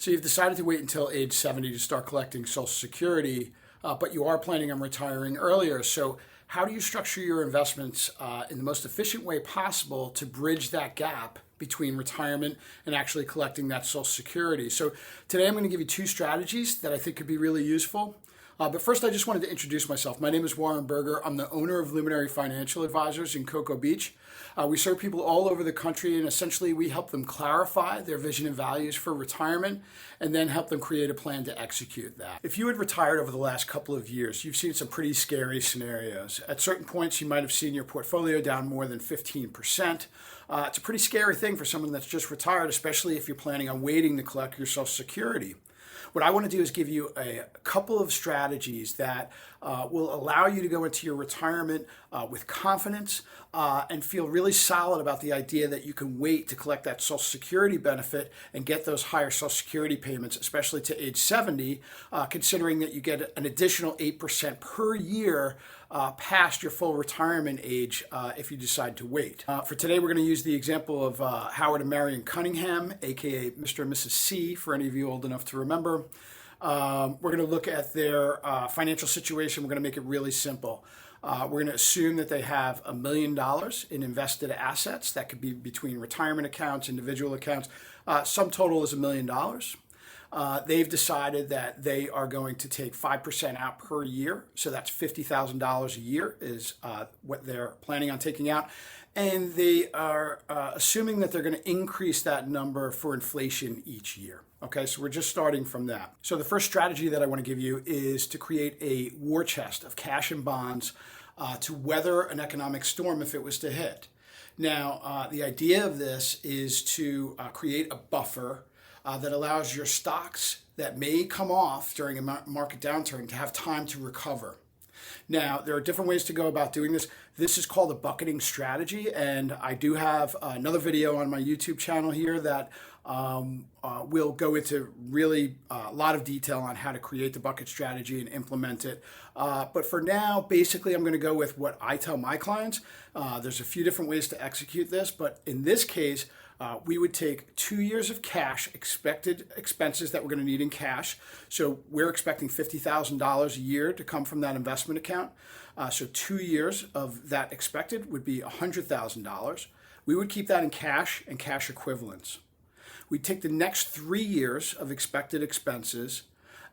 So you've decided to wait until age 70 to start collecting Social Security, but you are planning on retiring earlier. So how do you structure your investments in the most efficient way possible to bridge that gap between retirement and actually collecting that Social Security? So today I'm going to give you two strategies that I think could be really useful. But first, I just wanted to introduce myself. My name is Warren Berger. I'm the owner of Luminary Financial Advisors in Cocoa Beach. We serve people all over the country, and essentially we help them clarify their vision and values for retirement and then help them create a plan to execute that. If you had retired over the last couple of years, you've seen some pretty scary scenarios. At certain points, you might have seen your portfolio down more than 15%. It's a pretty scary thing for someone that's just retired, especially if you're planning on waiting to collect your Social Security. What I want to do is give you a couple of strategies that will allow you to go into your retirement with confidence and feel really solid about the idea that you can wait to collect that Social Security benefit and get those higher Social Security payments, especially to age 70, considering that you get an additional 8% per year past your full retirement age if you decide to wait. For today, we're going to use the example of Howard and Marion Cunningham, aka Mr. and Mrs. C, for any of you old enough to remember. We're going to look at their financial situation. We're going to make it really simple. We're going to assume that they have $1 million in invested assets. That could be between retirement accounts, individual accounts. Sum total is $1 million. They've decided that they are going to take 5% out per year. So that's $50,000 a year is what they're planning on taking out. And they are assuming that they're going to increase that number for inflation each year. Okay, so we're just starting from that. So the first strategy that I want to give you is to create a war chest of cash and bonds to weather an economic storm if it was to hit. Now, the idea of this is to create a buffer that allows your stocks that may come off during a market downturn to have time to recover. Now, there are different ways to go about doing this. This is called a bucketing strategy, and I do have another video on my YouTube channel here that will go into really a lot of detail on how to create the bucket strategy and implement it. But for now, basically, I'm going to go with what I tell my clients. There's a few different ways to execute this, but in this case, we would take 2 years of cash, expected expenses that we're going to need in cash. So we're expecting $50,000 a year to come from that investment account. So 2 years of that expected would be $100,000. We would keep that in cash and cash equivalents. We'd take the next 3 years of expected expenses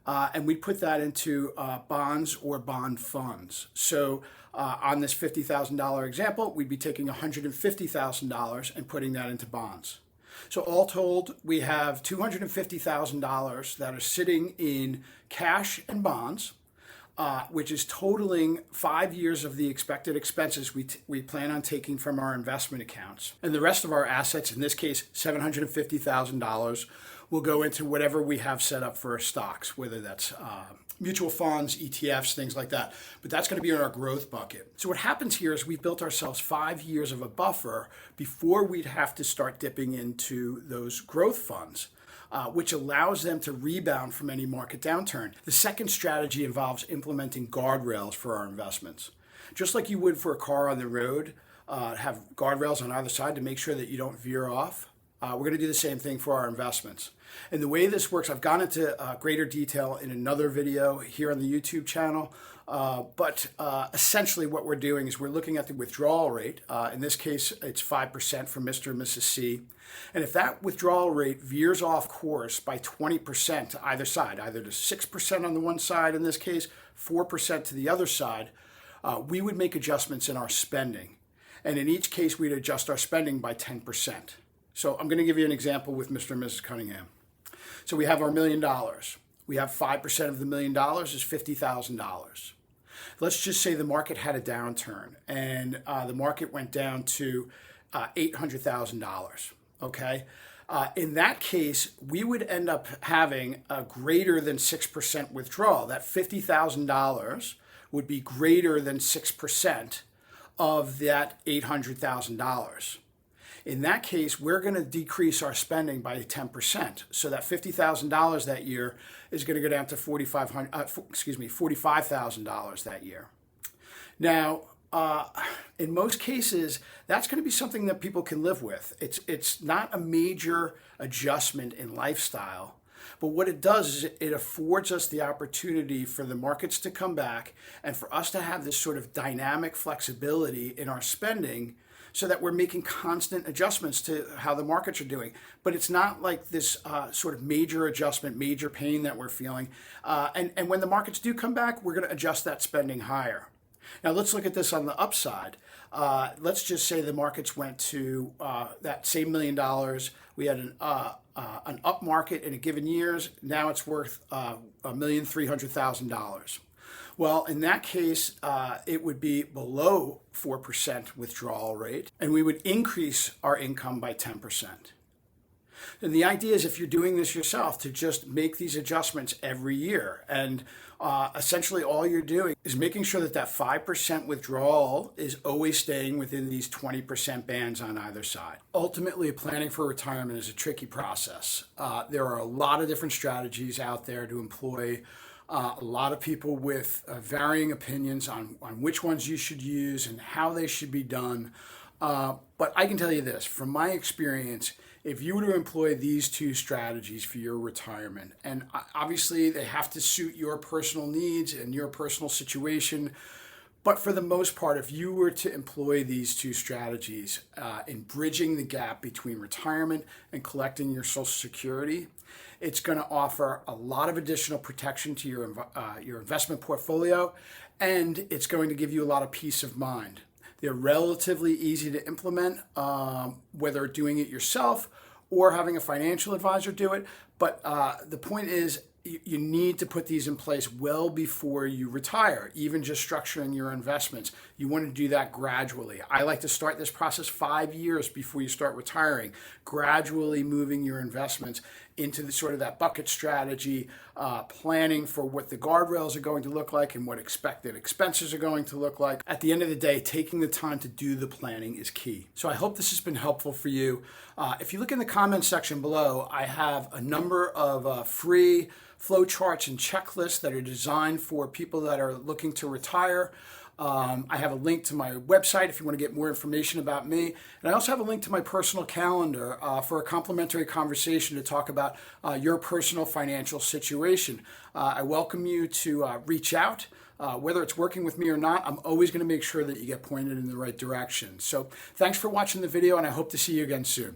and we'd put that into bonds or bond funds. So on this $50,000 example, we'd be taking $150,000 and putting that into bonds. So all told, we have $250,000 that are sitting in cash and bonds, which is totaling 5 years of the expected expenses we plan on taking from our investment accounts. And the rest of our assets, in this case, $750,000, will go into whatever we have set up for our stocks, whether that's mutual funds, ETFs, things like that. But that's going to be in our growth bucket. So what happens here is we've built ourselves 5 years of a buffer before we'd have to start dipping into those growth funds, which allows them to rebound from any market downturn. The second strategy involves implementing guardrails for our investments. Just like you would for a car on the road, have guardrails on either side to make sure that you don't veer off. We're going to do the same thing for our investments. And the way this works, I've gone into greater detail in another video here on the YouTube channel. But essentially what we're doing is we're looking at the withdrawal rate. In this case, it's 5% for Mr. and Mrs. C. And if that withdrawal rate veers off course by 20% to either side, either to 6% on the one side in this case, 4% to the other side, we would make adjustments in our spending. And in each case, we'd adjust our spending by 10%. So I'm going to give you an example with Mr. and Mrs. Cunningham. So we have our $1 million. We have 5% of the $1 million is $50,000. Let's just say the market had a downturn and the market went down to $800,000. Okay. In that case, we would end up having a greater than 6% withdrawal. That $50,000 would be greater than 6% of that $800,000. In that case, we're going to decrease our spending by 10%. So that $50,000 that year is going to go down to $45,000 that year. Now, in most cases, that's going to be something that people can live with. It's not a major adjustment in lifestyle, But what it does is it affords us the opportunity for the markets to come back and for us to have this sort of dynamic flexibility in our spending so that we're making constant adjustments to how the markets are doing. But it's not like this sort of major adjustment, major pain that we're feeling. And when the markets do come back, we're going to adjust that spending higher. Now let's look at this on the upside. Let's just say the markets went to that same $1 million. We had an up market in a given year. Now it's worth $1,300,000. Well, in that case, it would be below 4% withdrawal rate, and we would increase our income by 10%. And the idea is, if you're doing this yourself, to just make these adjustments every year. And essentially all you're doing is making sure that that 5% withdrawal is always staying within these 20% bands on either side. Ultimately, planning for retirement is a tricky process. There are a lot of different strategies out there to employ. A lot of people with varying opinions on which ones you should use and how they should be done. But I can tell you this, from my experience, if you were to employ these two strategies for your retirement, and obviously they have to suit your personal needs and your personal situation, but for the most part, if you were to employ these two strategies in bridging the gap between retirement and collecting your Social Security, it's going to offer a lot of additional protection to your investment portfolio, and it's going to give you a lot of peace of mind. They're relatively easy to implement, whether doing it yourself or having a financial advisor do it. But the point is, you need to put these in place well before you retire, even just structuring your investments. You want to do that gradually. I like to start this process 5 years before you start retiring, gradually moving your investments into the sort of that bucket strategy, planning for what the guardrails are going to look like and what expected expenses are going to look like. At the end of the day, taking the time to do the planning is key. So I hope this has been helpful for you. If you look in the comments section below, I have a number of free flow charts and checklists that are designed for people that are looking to retire. I have a link to my website if you want to get more information about me. And I also have a link to my personal calendar for a complimentary conversation to talk about your personal financial situation. I welcome you to reach out. Whether it's working with me or not, I'm always going to make sure that you get pointed in the right direction. So thanks for watching the video, and I hope to see you again soon.